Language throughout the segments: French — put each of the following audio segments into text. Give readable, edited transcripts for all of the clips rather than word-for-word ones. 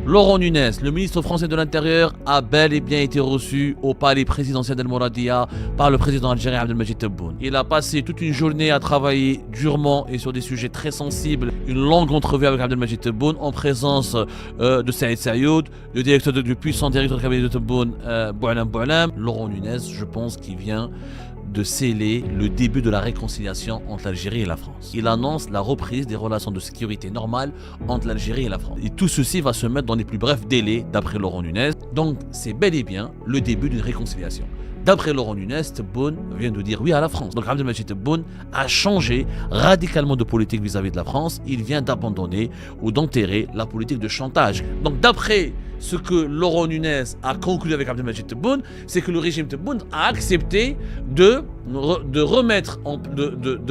Laurent Nunez, le ministre français de l'Intérieur, a bel et bien été reçu au palais présidentiel d'El Mouradia par le président algérien Abdelmadjid Tebboune. Il a passé toute une journée à travailler durement et sur des sujets très sensibles. Une longue entrevue avec Abdelmadjid Tebboune en présence de Saïd Sayoud, le puissant directeur de cabinet de Tebboune, Boualem Boualem. Laurent Nunez, je pense qu'il vient de sceller le début de la réconciliation entre l'Algérie et la France. Il annonce la reprise des relations de sécurité normales entre l'Algérie et la France. Et tout ceci va se mettre dans les plus brefs délais, d'après Laurent Nunez. Donc, c'est bel et bien le début d'une réconciliation. D'après Laurent Nunez, Tebboune vient de dire oui à la France. Donc Abdelmadjid Tebboune a changé radicalement de politique vis-à-vis de la France. Il vient d'abandonner ou d'enterrer la politique de chantage. Donc d'après ce que Laurent Nunez a conclu avec Abdelmadjid Tebboune, c'est que le régime Tebboune a accepté de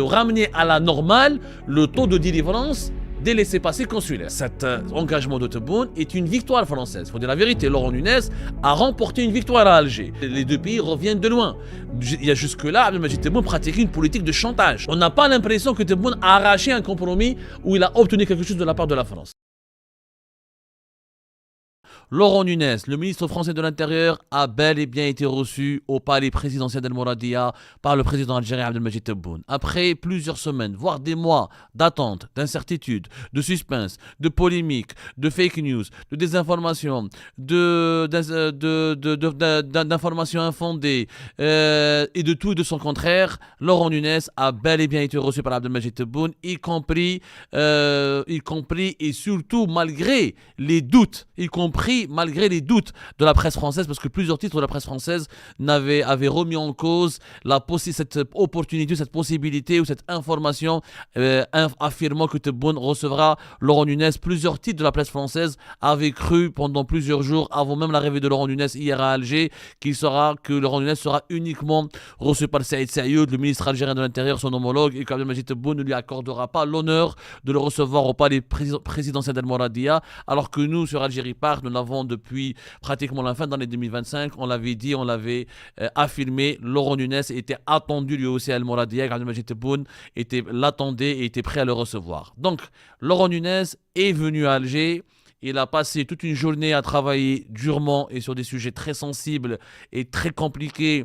ramener à la normale le taux de délivrance des laissez-passer consulaires. Cet engagement de Tebboune est une victoire française. Il faut dire la vérité, Laurent Nunez a remporté une victoire à Alger. Les deux pays reviennent de loin. Il y a jusque-là, Abdelmadjid Tebboune pratiquait une politique de chantage. On n'a pas l'impression que Tebboune a arraché un compromis où il a obtenu quelque chose de la part de la France. Laurent Nunez, le ministre français de l'Intérieur, a bel et bien été reçu au palais présidentiel d'El Mouradia par le président algérien Abdelmadjid Tebboune. Après plusieurs semaines, voire des mois d'attente, d'incertitude, de suspense, de polémique, de fake news, de désinformation, d'informations infondées et de tout et de son contraire, Laurent Nunez a bel et bien été reçu par Abdelmadjid Tebboune, y compris et surtout malgré les doutes, malgré les doutes de la presse française, parce que plusieurs titres de la presse française avaient remis en cause cette opportunité, cette possibilité ou cette information affirmant que Tebboune recevra Laurent Nunez. Plusieurs titres de la presse française avaient cru pendant plusieurs jours, avant même l'arrivée de Laurent Nunez hier à Alger, que Laurent Nunez sera uniquement reçu par Saïd Sayoud, le ministre algérien de l'Intérieur, son homologue, et qu'Abdelmadjid Tebboune ne lui accordera pas l'honneur de le recevoir au palais présidentiel d'El Mouradia, alors que nous, sur Algérie Park, nous l'avons depuis pratiquement la fin de l'année 2025, on l'avait dit, on l'avait affirmé, Laurent Nunez était attendu lui aussi à El Mouradia, Abdelmadjid Tebboune l'attendait et était prêt à le recevoir. Donc, Laurent Nunez est venu à Alger. Il a passé toute une journée à travailler durement et sur des sujets très sensibles et très compliqués,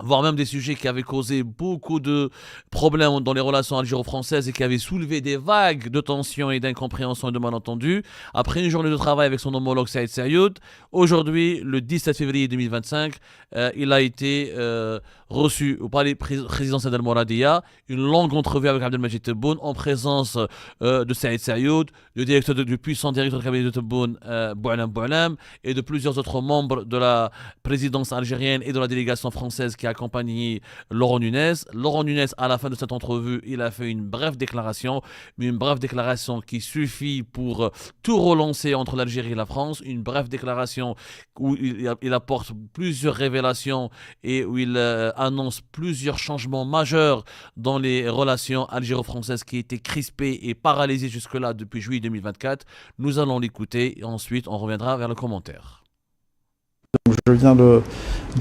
voire même des sujets qui avaient causé beaucoup de problèmes dans les relations algéro-françaises et qui avaient soulevé des vagues de tensions et d'incompréhension et de malentendus. Après une journée de travail avec son homologue Saïd Sayoud, aujourd'hui, le 17 février 2025, il a été reçu au palais présidentiel d'El Mouradia, une longue entrevue avec Abdelmadjid Tebboune en présence de Saïd Sayoud, du puissant directeur de cabinet de Tebboune, Boualem Boualem, et de plusieurs autres membres de la présidence algérienne et de la délégation française qui a accompagné Laurent Nunez. Laurent Nunez, à la fin de cette entrevue, il a fait une brève déclaration, mais une brève déclaration qui suffit pour tout relancer entre l'Algérie et la France, une brève déclaration où il apporte plusieurs révélations et où il annonce plusieurs changements majeurs dans les relations algéro-françaises qui étaient crispées et paralysées jusque-là depuis juillet 2024. Nous allons l'écouter et ensuite on reviendra vers le commentaire. Je viens de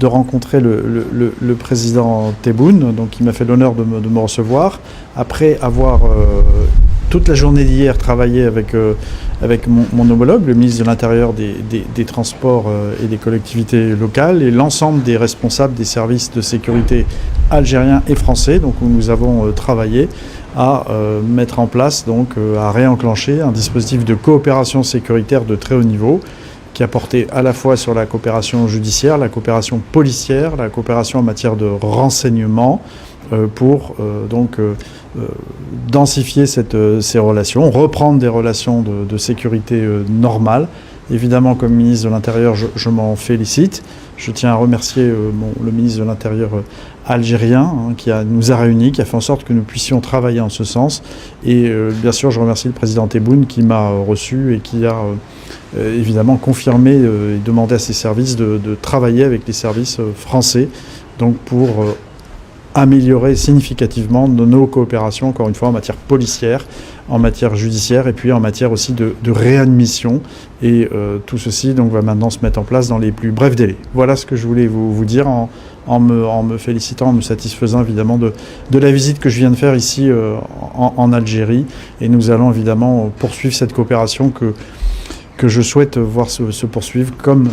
rencontrer le président Tebboune, donc il m'a fait l'honneur de me recevoir. Après avoir toute la journée d'hier travaillé avec mon homologue, le ministre de l'Intérieur, des Transports et des collectivités locales, et l'ensemble des responsables des services de sécurité algériens et français, donc où nous avons travaillé à mettre en place, à réenclencher un dispositif de coopération sécuritaire de très haut niveau, qui a porté à la fois sur la coopération judiciaire, la coopération policière, la coopération en matière de renseignement, pour densifier ces relations, reprendre des relations de sécurité normales. Évidemment, comme ministre de l'Intérieur, je m'en félicite. Je tiens à remercier le ministre de l'Intérieur algérien qui nous a réunis, qui a fait en sorte que nous puissions travailler en ce sens. Et bien sûr, je remercie le président Tebboune qui m'a reçu et qui a évidemment confirmé et demandé à ses services de travailler avec les services français, donc pour améliorer significativement nos coopérations, encore une fois, en matière policière, en matière judiciaire et puis en matière aussi de réadmission. Et tout ceci donc, va maintenant se mettre en place dans les plus brefs délais. Voilà ce que je voulais vous dire en me félicitant, en me satisfaisant évidemment de la visite que je viens de faire ici en Algérie. Et nous allons évidemment poursuivre cette coopération que je souhaite voir se poursuivre comme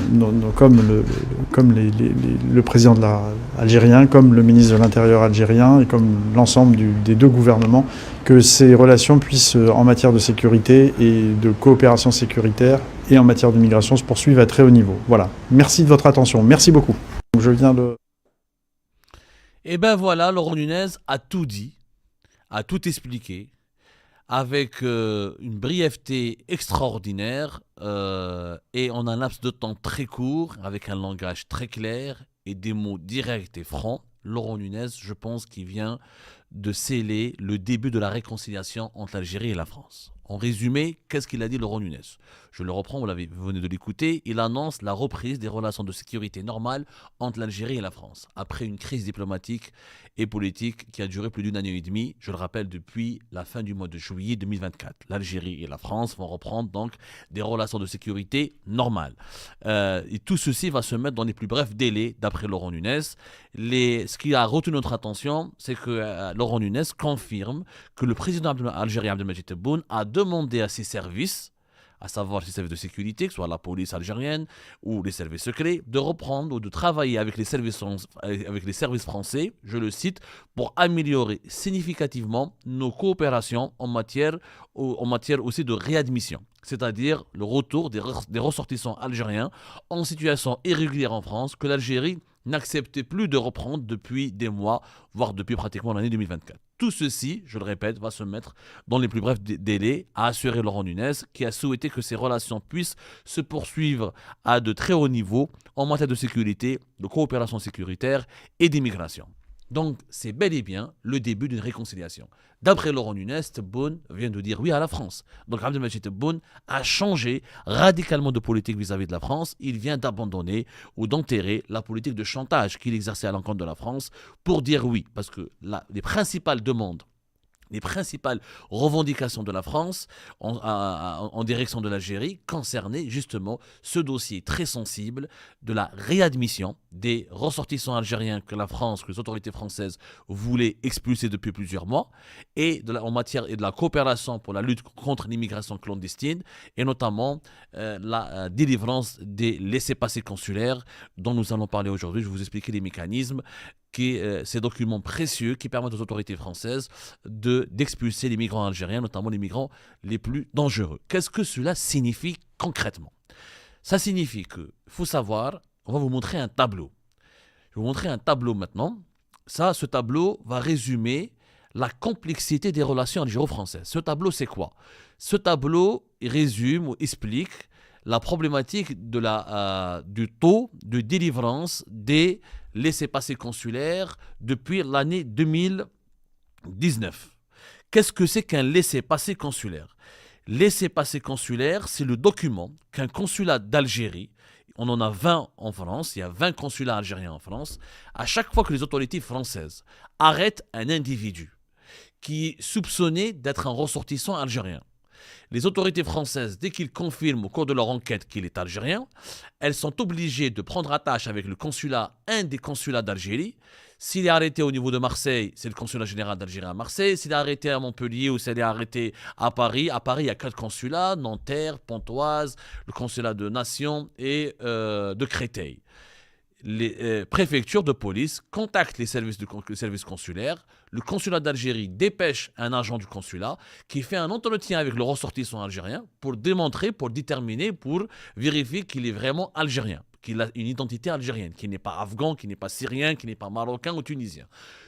le président algérien, comme le ministre de l'Intérieur algérien et comme l'ensemble des deux gouvernements, que ces relations puissent, en matière de sécurité et de coopération sécuritaire et en matière de migration, se poursuivre à très haut niveau. Voilà. Merci de votre attention. Merci beaucoup. Je viens de... Et ben voilà, Laurent Nunez a tout dit, a tout expliqué, avec une brièveté extraordinaire et en un laps de temps très court, avec un langage très clair et des mots directs et francs. Laurent Nunez, je pense qu'il vient de sceller le début de la réconciliation entre l'Algérie et la France. En résumé, qu'est-ce qu'il a dit Laurent Nunez? Je le reprends, vous venez de l'écouter. Il annonce la reprise des relations de sécurité normales entre l'Algérie et la France, après une crise diplomatique et politique qui a duré plus d'une année et demie, je le rappelle, depuis la fin du mois de juillet 2024. L'Algérie et la France vont reprendre donc des relations de sécurité normales. Et tout ceci va se mettre dans les plus brefs délais, d'après Laurent Nunez. Ce qui a retenu notre attention, c'est que Laurent Nunez confirme que le président algérien Abdelmadjid Tebboune a demandé à ses services, à savoir ses services de sécurité, que ce soit la police algérienne ou les services secrets, de reprendre ou de travailler avec les services français, je le cite, pour améliorer significativement nos coopérations en matière aussi de réadmission, c'est-à-dire le retour des ressortissants algériens en situation irrégulière en France que l'Algérie n'acceptait plus de reprendre depuis des mois, voire depuis pratiquement l'année 2024. Tout ceci, je le répète, va se mettre dans les plus brefs délais, a assuré Laurent Nunez, qui a souhaité que ces relations puissent se poursuivre à de très hauts niveaux en matière de sécurité, de coopération sécuritaire et d'immigration. Donc, c'est bel et bien le début d'une réconciliation. D'après Laurent Nunez, Tebboune vient de dire oui à la France. Donc, Abdelmadjid Tebboune a changé radicalement de politique vis-à-vis de la France. Il vient d'abandonner ou d'enterrer la politique de chantage qu'il exerçait à l'encontre de la France pour dire oui. Parce que les principales demandes, les principales revendications de la France en direction de l'Algérie concernaient justement ce dossier très sensible de la réadmission des ressortissants algériens que les autorités françaises voulaient expulser depuis plusieurs mois, et en matière de la coopération pour la lutte contre l'immigration clandestine, et notamment la délivrance des laissez-passer consulaires dont nous allons parler aujourd'hui. Je vais vous expliquer les mécanismes, ces documents précieux qui permettent aux autorités françaises d'expulser les migrants algériens, notamment les migrants les plus dangereux. Qu'est-ce que cela signifie concrètement? Ça signifie que, il faut savoir, on va vous montrer un tableau. Je vais vous montrer un tableau maintenant. Ce tableau va résumer la complexité des relations algéro-françaises. Ce tableau, c'est quoi? Ce tableau résume ou explique la problématique du taux de délivrance des laissez-passer consulaires depuis l'année 2019. Qu'est-ce que c'est qu'un laissez-passer consulaire? Laissez-passer consulaire, c'est le document qu'un consulat d'Algérie, on en a 20 en France, il y a 20 consulats algériens en France, à chaque fois que les autorités françaises arrêtent un individu qui est soupçonné d'être un ressortissant algérien, les autorités françaises, dès qu'ils confirment au cours de leur enquête qu'il est algérien, elles sont obligées de prendre attache avec un des consulats d'Algérie. S'il est arrêté au niveau de Marseille, c'est le consulat général d'Algérie à Marseille. S'il est arrêté à Montpellier ou s'il est arrêté à Paris, il y a 4 consulats, Nanterre, Pontoise, le consulat de Nation et de Créteil. Les préfectures de police contactent les services consulaires. Le consulat d'Algérie dépêche un agent du consulat qui fait un entretien avec le ressortissant algérien pour déterminer, pour vérifier qu'il est vraiment algérien, qu'il a une identité algérienne, qu'il n'est pas afghan, qu'il n'est pas syrien, qu'il n'est pas marocain ou tunisien.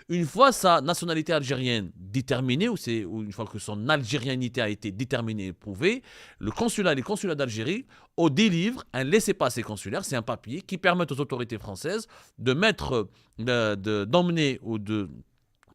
Une fois sa nationalité algérienne déterminée, ou une fois que son algérianité a été déterminée et prouvée, les consulats d'Algérie délivrent un laissez-passer consulaire. C'est un papier qui permet aux autorités françaises d'emmener ou de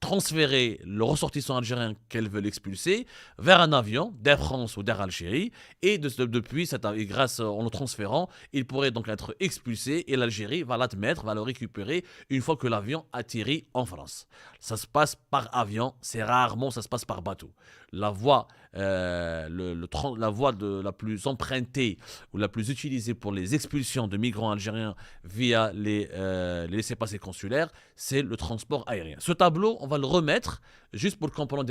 transférer le ressortissant algérien qu'elles veulent expulser vers un avion d'Air France ou d'Air Algérie, et en le transférant, il pourrait donc être expulsé et l'Algérie va l'admettre, va le récupérer une fois que l'avion atterrit en France. Ça se passe par avion, c'est rarement ça se passe par bateau. La voie la plus empruntée ou la plus utilisée pour les expulsions de migrants algériens via les laissez-passer consulaires, c'est le transport aérien. Ce tableau, on va le remettre juste pour comprendre.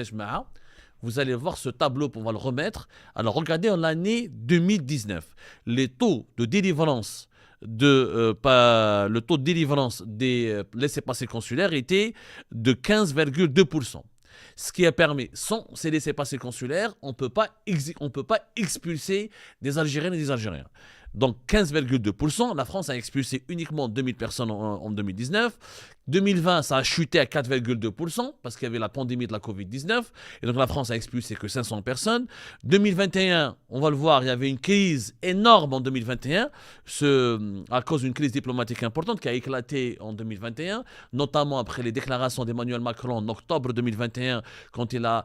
vous allez voir ce tableau, on va le remettre. Alors regardez en l'année 2019, les taux de délivrance le taux de délivrance des laissez-passer consulaires était de 15,2%. Ce qui a permis, sans ces laissez-passer consulaires, on ne peut pas expulser des Algériennes et des Algériens. Donc 15,2%, la France a expulsé uniquement 2000 personnes en 2019. 2020, ça a chuté à 4,2% parce qu'il y avait la pandémie de la Covid-19. Et donc la France a expulsé que 500 personnes. 2021, on va le voir, il y avait une crise énorme en 2021 à cause d'une crise diplomatique importante qui a éclaté en 2021, notamment après les déclarations d'Emmanuel Macron en octobre 2021 quand il a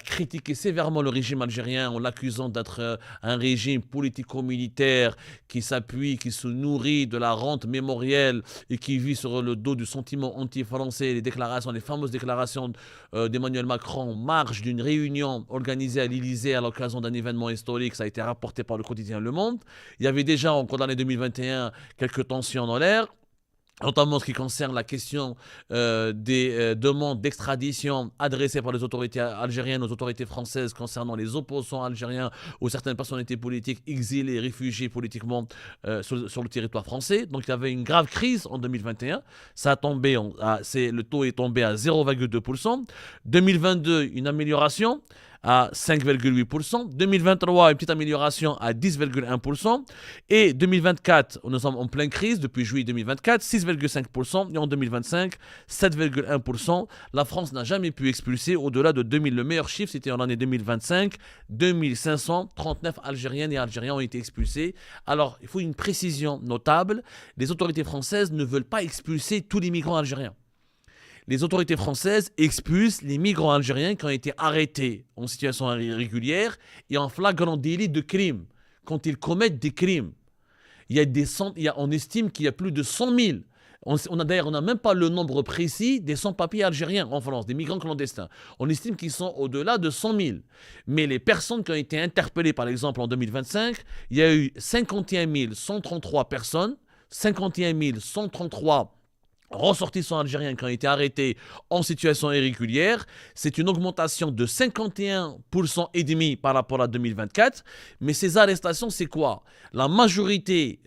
critiqué sévèrement le régime algérien en l'accusant d'être un régime politico-militaire qui se nourrit de la rente mémorielle et qui vit sur le dos du sentiment anti-français. Les fameuses déclarations d'Emmanuel Macron en marge d'une réunion organisée à l'Élysée à l'occasion d'un événement historique. Ça a été rapporté par le quotidien Le Monde. Il y avait déjà, en cours d'année 2021, quelques tensions dans l'air, notamment en ce qui concerne la question des demandes d'extradition adressées par les autorités algériennes aux autorités françaises concernant les opposants algériens ou certaines personnalités politiques exilées, réfugiées politiquement sur le territoire français. Donc il y avait une grave crise en 2021. Le taux est tombé à 0,2%. 2022, une amélioration à 5,8%, 2023 une petite amélioration à 10,1% et 2024 nous sommes en pleine crise depuis juillet 2024, 6,5% et en 2025 7,1%. La France n'a jamais pu expulser au-delà de 2000. Le meilleur chiffre c'était en l'année 2025, 2539 Algériennes et Algériens ont été expulsés. Alors il faut une précision notable, les autorités françaises ne veulent pas expulser tous les migrants algériens. Les autorités françaises expulsent les migrants algériens qui ont été arrêtés en situation irrégulière et en flagrant délit de crime, quand ils commettent des crimes. On estime qu'il y a plus de 100 000. On n'a même pas le nombre précis des sans-papiers algériens en France, des migrants clandestins. On estime qu'ils sont au-delà de 100 000. Mais les personnes qui ont été interpellées, par exemple, en 2025, il y a eu 51 133 personnes, 51 133 ressortissants algériens qui ont été arrêtés en situation irrégulière. C'est une augmentation de 51% et demi par rapport à 2024. Mais ces arrestations, c'est quoi? La majorité,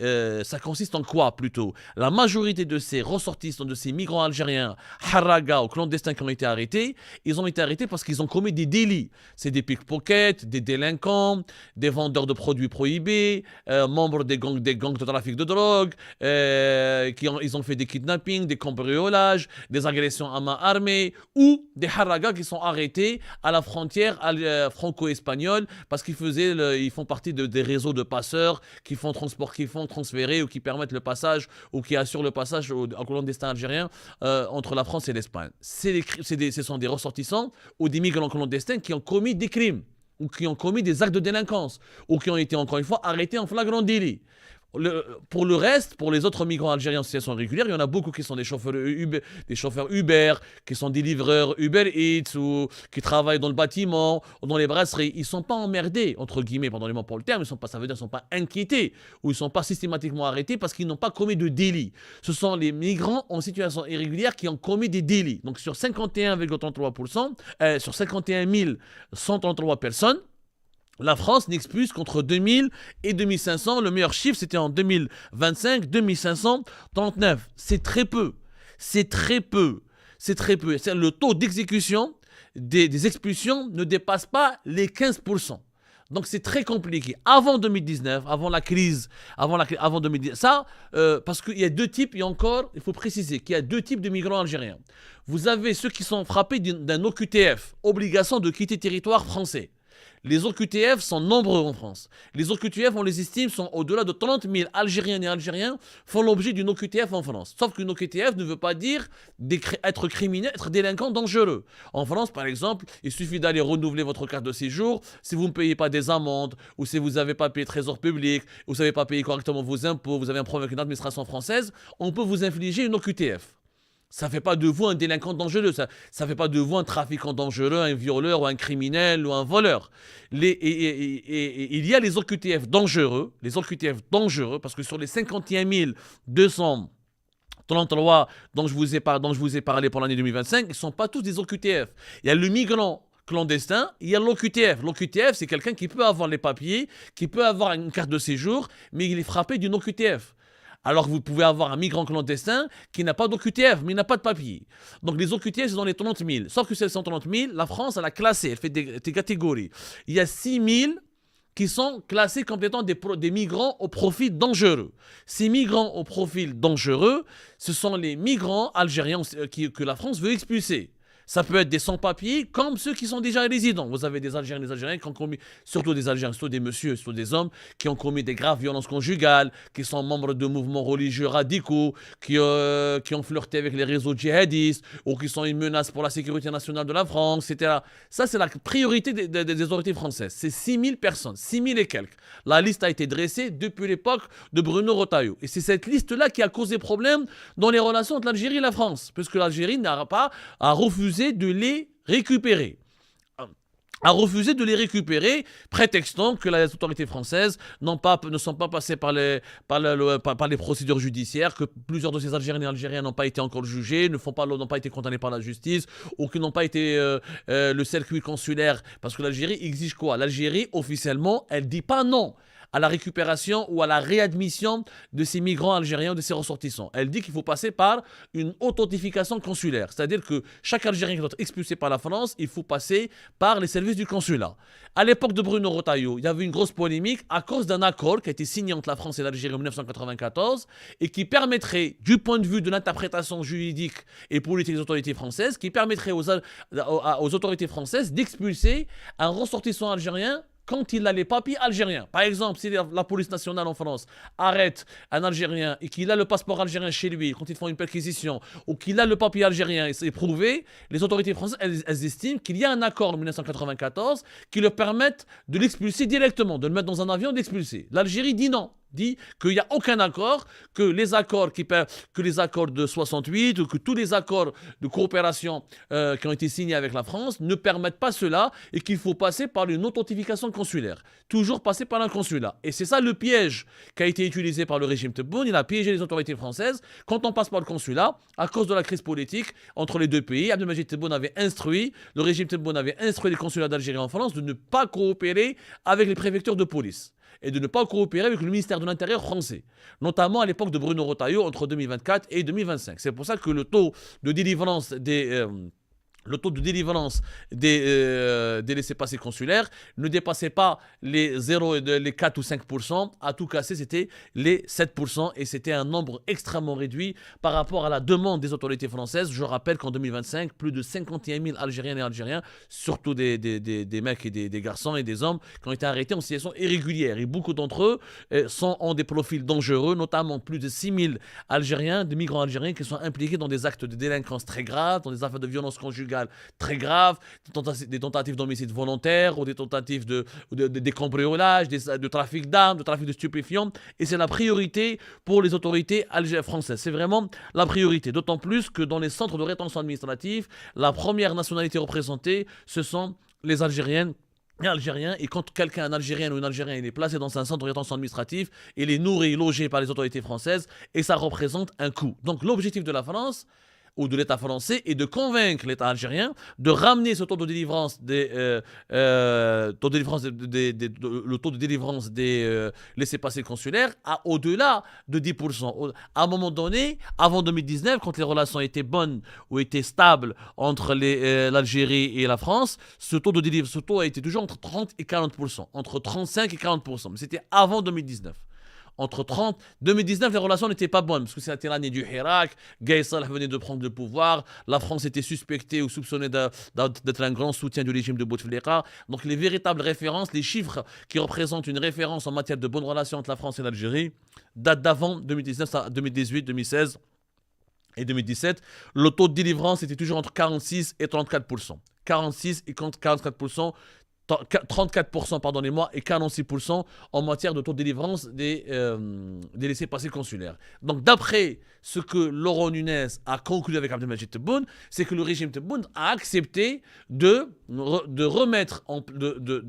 ça consiste en quoi plutôt? La majorité de ces ressortissants, de ces migrants algériens, haraga ou clandestins qui ont été arrêtés, ils ont été arrêtés parce qu'ils ont commis des délits. C'est des pickpockets, des délinquants, des vendeurs de produits prohibés, membres des gangs de trafic de drogue, ils ont fait des kidnappings, des cambriolages, des agressions à main armée ou des haragas qui sont arrêtés à la frontière franco-espagnole parce ils font partie des réseaux de passeurs qui font transférer ou qui permettent le passage ou qui assurent le passage aux clandestins algériens entre la France et l'Espagne. Ce sont des ressortissants ou des migrants clandestins qui ont commis des crimes ou qui ont commis des actes de délinquance ou qui ont été encore une fois arrêtés en flagrant délit. Pour le reste, pour les autres migrants algériens en situation régulière, il y en a beaucoup qui sont des chauffeurs Uber, qui sont des livreurs Uber Eats ou qui travaillent dans le bâtiment ou dans les brasseries. Ils ne sont pas emmerdés, entre guillemets, pardonnez-moi pour le terme, ça veut dire qu'ils ne sont pas inquiétés ou ils ne sont pas systématiquement arrêtés parce qu'ils n'ont pas commis de délit. Ce sont les migrants en situation irrégulière qui ont commis des délits. Donc sur 51,33%, sur 51 133 personnes, la France n'expulse qu'entre 2000 et 2500. Le meilleur chiffre, c'était en 2025, 2539. C'est très peu. C'est très peu. Le taux d'exécution des expulsions ne dépasse pas les 15%. Donc c'est très compliqué. Avant 2019, avant la crise, avant 2019, parce qu'il y a deux types, et encore, il faut préciser qu'il y a deux types de migrants algériens. Vous avez ceux qui sont frappés d'un OQTF, obligation de quitter territoire français. Les OQTF sont nombreux en France. Les OQTF, on les estime, sont au-delà de 30 000 Algériennes et Algériens font l'objet d'une OQTF en France. Sauf qu'une OQTF ne veut pas dire être criminel, être délinquant dangereux. En France, par exemple, il suffit d'aller renouveler votre carte de séjour. Si vous ne payez pas des amendes, ou si vous n'avez pas payé trésor public, ou si vous n'avez pas payé correctement vos impôts, vous avez un problème avec une administration française, on peut vous infliger une OQTF. Ça ne fait pas de vous un délinquant dangereux, ça ne fait pas de vous un trafiquant dangereux, un violeur ou un criminel ou un voleur. Il y a les OQTF dangereux, parce que sur les 51 233 dont je vous ai parlé pour l'année 2025, ils ne sont pas tous des OQTF. Il y a le migrant clandestin, il y a l'OQTF. L'OQTF, c'est quelqu'un qui peut avoir les papiers, qui peut avoir une carte de séjour, mais il est frappé d'une OQTF. Alors que vous pouvez avoir un migrant clandestin qui n'a pas d'OQTF, mais il n'a pas de papier. Donc les OQTF, c'est dans les 30 000. Sauf que ces 130 000, la France, elle a classé, elle fait des catégories. Il y a 6 000 qui sont classés comme étant des migrants au profil dangereux. Ces migrants au profil dangereux, ce sont les migrants algériens que la France veut expulser. Ça peut être des sans-papiers comme ceux qui sont déjà résidents. Vous avez des Algériens qui ont commis, surtout des Algériens, surtout des messieurs, surtout des hommes, qui ont commis des graves violences conjugales, qui sont membres de mouvements religieux radicaux, qui ont flirté avec les réseaux djihadistes, ou qui sont une menace pour la sécurité nationale de la France, etc. Ça, c'est la priorité des autorités françaises. C'est 6 000 personnes, 6 000 et quelques. La liste a été dressée depuis l'époque de Bruno Retailleau. Et c'est cette liste-là qui a causé problème dans les relations entre l'Algérie et la France, puisque l'Algérie n'a pas à refuser de les récupérer. A refusé de les récupérer, prétextant que les autorités françaises ne sont pas passées par les procédures judiciaires, que plusieurs de ces Algériens et Algériens n'ont pas été encore jugés, n'ont pas été condamnés par la justice, ou qui n'ont pas été le circuit consulaire. Parce que l'Algérie exige quoi? L'Algérie, officiellement, elle ne dit pas non à la récupération ou à la réadmission de ces migrants algériens, de ces ressortissants. Elle dit qu'il faut passer par une authentification consulaire. C'est-à-dire que chaque Algérien qui doit être expulsé par la France, il faut passer par les services du consulat. À l'époque de Bruno Retailleau, il y avait une grosse polémique à cause d'un accord qui a été signé entre la France et l'Algérie en 1994 et qui permettrait, du point de vue de l'interprétation juridique et politique des autorités françaises, qui permettrait aux autorités françaises d'expulser un ressortissant algérien quand il a les papiers algériens. Par exemple, si la police nationale en France arrête un Algérien et qu'il a le passeport algérien chez lui, quand ils font une perquisition, ou qu'il a le papier algérien et c'est prouvé, les autorités françaises, elles estiment qu'il y a un accord en 1994 qui leur permette de l'expulser directement, de le mettre dans un avion et d'expulser. L'Algérie dit non. Dit qu'il n'y a aucun accord, que les accords de 68 ou que tous les accords de coopération qui ont été signés avec la France ne permettent pas cela et qu'il faut passer par une authentification consulaire. Toujours passer par un consulat. Et c'est ça le piège qui a été utilisé par le régime Tebboune. Il a piégé les autorités françaises. Quand on passe par le consulat, à cause de la crise politique entre les deux pays, Abdelmadjid Tebboune le régime Tebboune avait instruit les consulats d'Algérie en France de ne pas coopérer avec les préfectures de police et de ne pas coopérer avec le ministère de l'Intérieur français, notamment à l'époque de Bruno Retailleau entre 2024 et 2025. C'est pour ça que le taux de délivrance des laissez-passer consulaires ne dépassait pas les 4 ou 5%. À tout casser, c'était les 7%. Et c'était un nombre extrêmement réduit par rapport à la demande des autorités françaises. Je rappelle qu'en 2025, plus de 51 000 Algériennes et Algériens, surtout des mecs et des garçons et des hommes, qui ont été arrêtés en situation irrégulière. Et beaucoup d'entre eux ont des profils dangereux, notamment plus de 6 000 Algériens, des migrants algériens qui sont impliqués dans des actes de délinquance très graves, dans des affaires de violence conjugale très graves, des tentatives d'homicide volontaire ou des tentatives de cambriolage, de trafic d'armes, de trafic de stupéfiants. Et c'est la priorité pour les autorités françaises. C'est vraiment la priorité. D'autant plus que dans les centres de rétention administrative, la première nationalité représentée, ce sont les Algériennes et Algériens, et quand quelqu'un, un Algérien ou une Algérienne, est placé dans un centre de rétention administrative, il est nourri et logé par les autorités françaises, et ça représente un coût. Donc l'objectif de la France, ou de l'État français, est de convaincre l'État algérien de ramener ce taux de délivrance le taux de délivrance des laissez-passer consulaires à au-delà de 10%. À un moment donné, avant 2019, quand les relations étaient bonnes ou étaient stables entre l'Algérie et la France, ce taux a été toujours entre 30 et 40%, entre 35 et 40%. Mais c'était avant 2019. Entre 2019, les relations n'étaient pas bonnes, parce que c'était l'année du Hirak, Gaye Salah venait de prendre le pouvoir, la France était suspectée ou soupçonnée d'être un grand soutien du régime de Bouteflika. Donc les véritables références, les chiffres qui représentent une référence en matière de bonnes relations entre la France et l'Algérie, datent d'avant 2019, 2018, 2016 et 2017. Le taux de délivrance était toujours entre 46 et 34%. 46 et 44%. 34%, pardonnez-moi, et 46% en matière de taux de délivrance des laissez-passer consulaires. Donc, d'après ce que Laurent Nunez a conclu avec Abdelmadjid Tebboune, c'est que le régime Tebboune a accepté de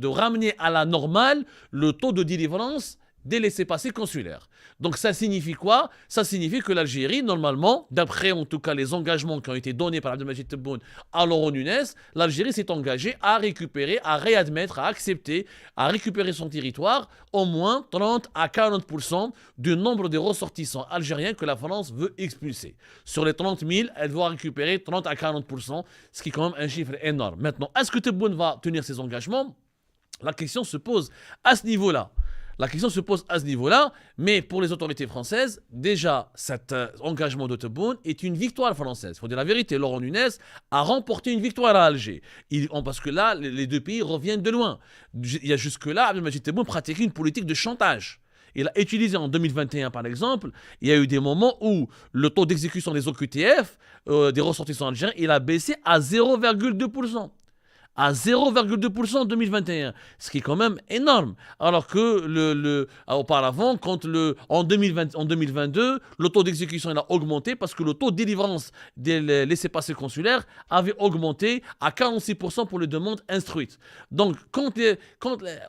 ramener à la normale le taux de délivrance des laissez-passer consulaires. Donc ça signifie quoi? Ça signifie que l'Algérie, normalement, d'après en tout cas les engagements qui ont été donnés par Abdelmadjid Tebboune à Laurent Nunez, l'Algérie s'est engagée à récupérer, à réadmettre, à accepter, à récupérer son territoire au moins 30 à 40% du nombre de ressortissants algériens que la France veut expulser. Sur les 30 000, elle va récupérer 30 à 40%, ce qui est quand même un chiffre énorme. Maintenant, est-ce que Tebboune va tenir ses engagements? La question se pose à ce niveau-là. La question se pose à ce niveau-là, mais pour les autorités françaises, déjà, cet engagement de Tebboune est une victoire française. Il faut dire la vérité, Laurent Nunez a remporté une victoire à Alger. Parce que là, les deux pays reviennent de loin. Il y a jusque-là, Abdelmadjid Tebboune pratiquait une politique de chantage. Il a utilisé en 2021, par exemple, il y a eu des moments où le taux d'exécution des OQTF, des ressortissants algériens, il a baissé à 0,2%. À 0,2% en 2021, ce qui est quand même énorme. Alors que auparavant, en 2022, le taux d'exécution il a augmenté parce que le taux de délivrance des laissez-passer consulaires avait augmenté à 46% pour les demandes instruites. Donc, quand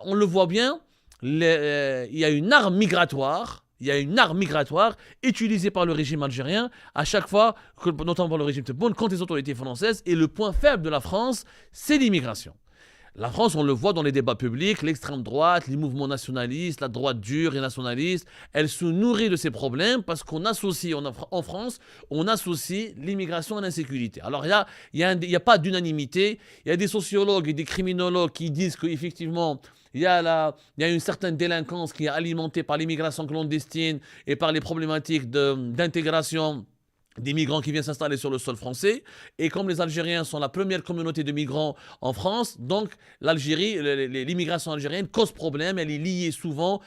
on le voit bien, il y a une arme migratoire. Il y a une arme migratoire utilisée par le régime algérien à chaque fois, notamment par le régime Tebboune, contre les autorités françaises. Et le point faible de la France, c'est l'immigration. La France, on le voit dans les débats publics, l'extrême droite, les mouvements nationalistes, la droite dure et nationaliste, elle se nourrit de ces problèmes parce qu'on associe, en France, on associe l'immigration à l'insécurité. Alors, il y a pas d'unanimité. Il y a des sociologues et des criminologues qui disent qu'effectivement, il y a une certaine délinquance qui est alimentée par l'immigration clandestine et par les problématiques d'intégration des migrants qui viennent s'installer sur le sol français. Et comme les Algériens sont la première communauté de migrants en France, donc l'immigration algérienne cause problème. Elle est liée souvent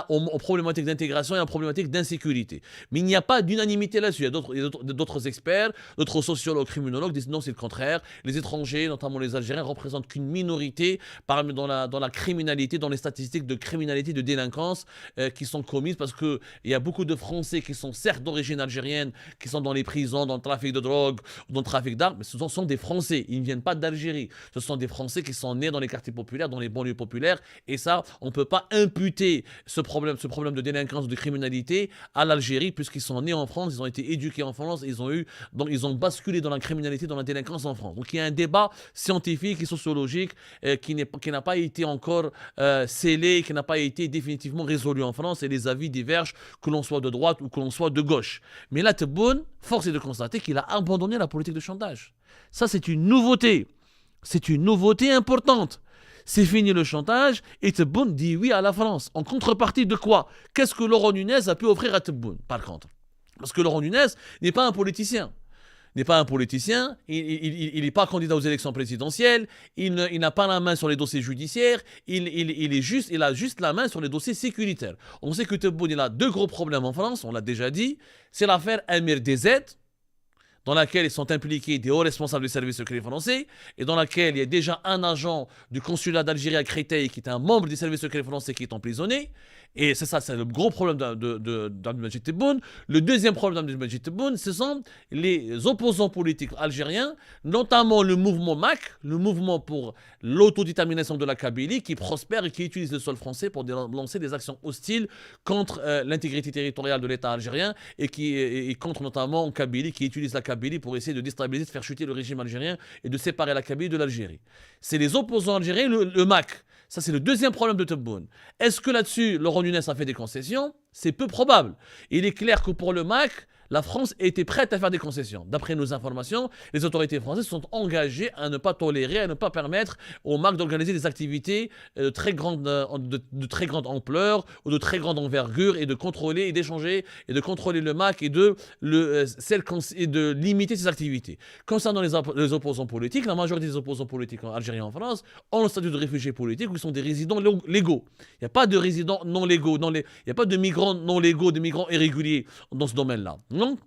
aux problématiques d'intégration et aux problématiques d'insécurité. Mais il n'y a pas d'unanimité là-dessus. Il y a d'autres experts, d'autres sociologues, criminologues disent non, c'est le contraire. Les étrangers, notamment les Algériens, représentent qu'une minorité dans la criminalité, dans les statistiques de criminalité, de délinquance qui sont commises parce qu'il y a beaucoup de Français qui sont certes d'origine algérienne, qui sont dans les prisons, dans le trafic de drogue, dans le trafic d'armes, mais ce sont des Français, ils ne viennent pas d'Algérie. Ce sont des Français qui sont nés dans les quartiers populaires, dans les banlieues populaires, et ça, on ne peut pas imputer ce problème de délinquance, de criminalité à l'Algérie, puisqu'ils sont nés en France, ils ont été éduqués en France, ils ont basculé dans la criminalité, dans la délinquance en France. Donc il y a un débat scientifique et sociologique qui n'a pas été encore scellé, qui n'a pas été définitivement résolu en France, et les avis divergent, que l'on soit de droite ou que l'on soit de gauche. Mais là, Tebboune, force est de constater qu'il a abandonné la politique de chantage. Ça, c'est une nouveauté. C'est une nouveauté importante. C'est fini le chantage et Tebboune dit oui à la France. En contrepartie de quoi? Qu'est-ce que Laurent Nunez a pu offrir à Tebboune, par contre? Parce que Laurent Nunez n'est pas un politicien. Il n'est pas candidat aux élections présidentielles, il n'a pas la main sur les dossiers judiciaires, il a juste la main sur les dossiers sécuritaires. On sait que Tebboune, il a deux gros problèmes en France, on l'a déjà dit, c'est l'affaire Amir DZ, dans laquelle ils sont impliqués des hauts responsables du service secret français, et dans laquelle il y a déjà un agent du consulat d'Algérie à Créteil qui est un membre du service secret français qui est emprisonné. Et c'est le gros problème d'Abdelmadjid Tebboune. Le deuxième problème d'Abdelmadjid Tebboune, ce sont les opposants politiques algériens, notamment le mouvement MAC, le mouvement pour l'autodétermination de la Kabylie, qui prospère et qui utilise le sol français pour lancer des actions hostiles contre l'intégrité territoriale de l'État algérien et contre notamment en Kabylie, qui utilise la Kabylie pour essayer de déstabiliser, de faire chuter le régime algérien et de séparer la Kabylie de l'Algérie. C'est les opposants algériens, le MAC. Ça, c'est le deuxième problème de Tebboune. Est-ce que là-dessus, Laurent Nunez a fait des concessions? C'est peu probable. Il est clair que pour le MAC, la France était prête à faire des concessions. D'après nos informations, les autorités françaises sont engagées à ne pas tolérer, à ne pas permettre aux MAC d'organiser des activités de très grande ampleur ou de très grande envergure et de contrôler et d'échanger et de contrôler le MAC et de limiter ses activités. Concernant les opposants politiques, la majorité des opposants politiques algériens en France ont le statut de réfugiés politiques ou sont des résidents légaux. Il n'y a pas de résidents non légaux, il n'y a pas de migrants non légaux, de migrants irréguliers dans ce domaine-là. Donc,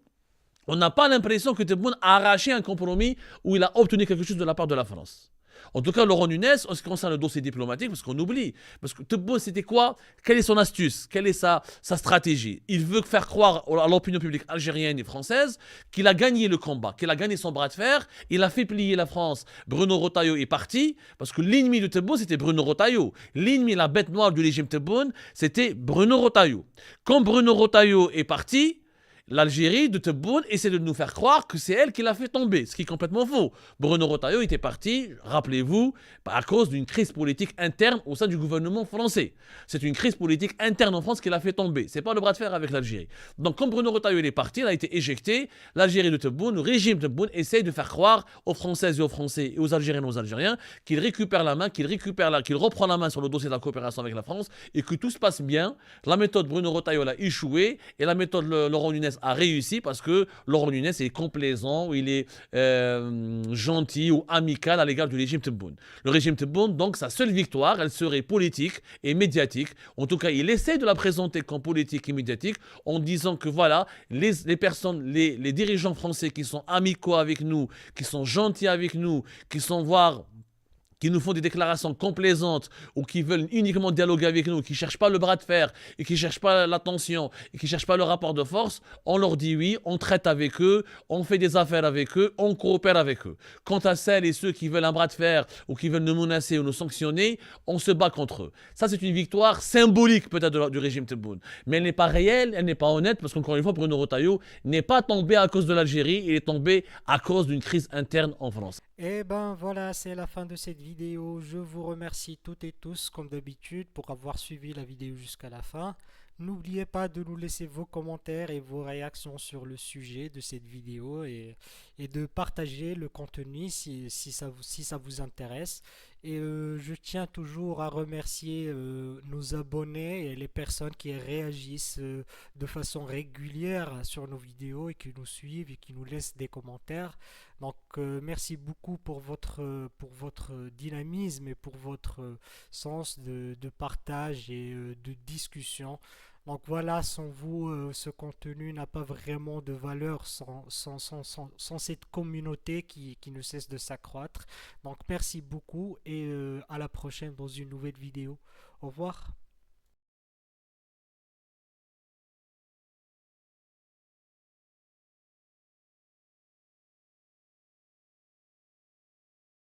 on n'a pas l'impression que Tebboune a arraché un compromis où il a obtenu quelque chose de la part de la France. En tout cas, Laurent Nunez, en ce qui concerne le dossier diplomatique, parce qu'on oublie, parce que Tebboune, c'était quoi? Quelle est son astuce? Quelle est sa stratégie? Il veut faire croire à l'opinion publique algérienne et française qu'il a gagné le combat, qu'il a gagné son bras de fer, il a fait plier la France. Bruno Retailleau est parti, parce que l'ennemi de Tebboune, c'était Bruno Retailleau. L'ennemi, la bête noire du régime Tebboune, c'était Bruno Retailleau. Quand Bruno Retailleau est parti, l'Algérie de Tebboune essaie de nous faire croire que c'est elle qui l'a fait tomber, ce qui est complètement faux. Bruno Retailleau était parti, rappelez-vous, à cause d'une crise politique interne au sein du gouvernement français. C'est une crise politique interne en France qui l'a fait tomber. C'est pas le bras de fer avec l'Algérie. Donc, quand Bruno Retailleau est parti, il a été éjecté. L'Algérie de Tebboune, le régime de Tebboune, essaie de faire croire aux Françaises et aux Français et aux Algériennes et aux Algériens qu'il récupère la main, qu'il reprend la main sur le dossier de la coopération avec la France et que tout se passe bien. La méthode Bruno Retailleau a échoué et la méthode Laurent Nunez a réussi parce que Laurent Nunez est complaisant, il est gentil ou amical à l'égard du régime Tebboune. Le régime Tebboune, donc, sa seule victoire, elle serait politique et médiatique. En tout cas, il essaie de la présenter comme politique et médiatique en disant que voilà, les personnes, les dirigeants français qui sont amicaux avec nous, qui sont gentils avec nous, qui nous font des déclarations complaisantes ou qui veulent uniquement dialoguer avec nous, qui ne cherchent pas le bras de fer et qui ne cherchent pas l'attention et qui ne cherchent pas le rapport de force, on leur dit oui, on traite avec eux, on fait des affaires avec eux, on coopère avec eux. Quant à celles et ceux qui veulent un bras de fer ou qui veulent nous menacer ou nous sanctionner, on se bat contre eux. Ça, c'est une victoire symbolique peut-être du régime Tebboune. Mais elle n'est pas réelle, elle n'est pas honnête parce qu'encore une fois, Bruno Retailleau n'est pas tombé à cause de l'Algérie, il est tombé à cause d'une crise interne en France. Et ben voilà, c'est la fin de cette vidéo. Je vous remercie toutes et tous, comme d'habitude, pour avoir suivi la vidéo jusqu'à la fin. N'oubliez pas de nous laisser vos commentaires et vos réactions sur le sujet de cette vidéo et de partager le contenu si ça vous intéresse. Et je tiens toujours à remercier nos abonnés et les personnes qui réagissent de façon régulière sur nos vidéos et qui nous suivent et qui nous laissent des commentaires. Donc merci beaucoup pour votre dynamisme et pour votre sens de partage et de discussion. Donc voilà, sans vous, ce contenu n'a pas vraiment de valeur sans cette communauté qui ne cesse de s'accroître. Donc merci beaucoup et à la prochaine dans une nouvelle vidéo. Au revoir.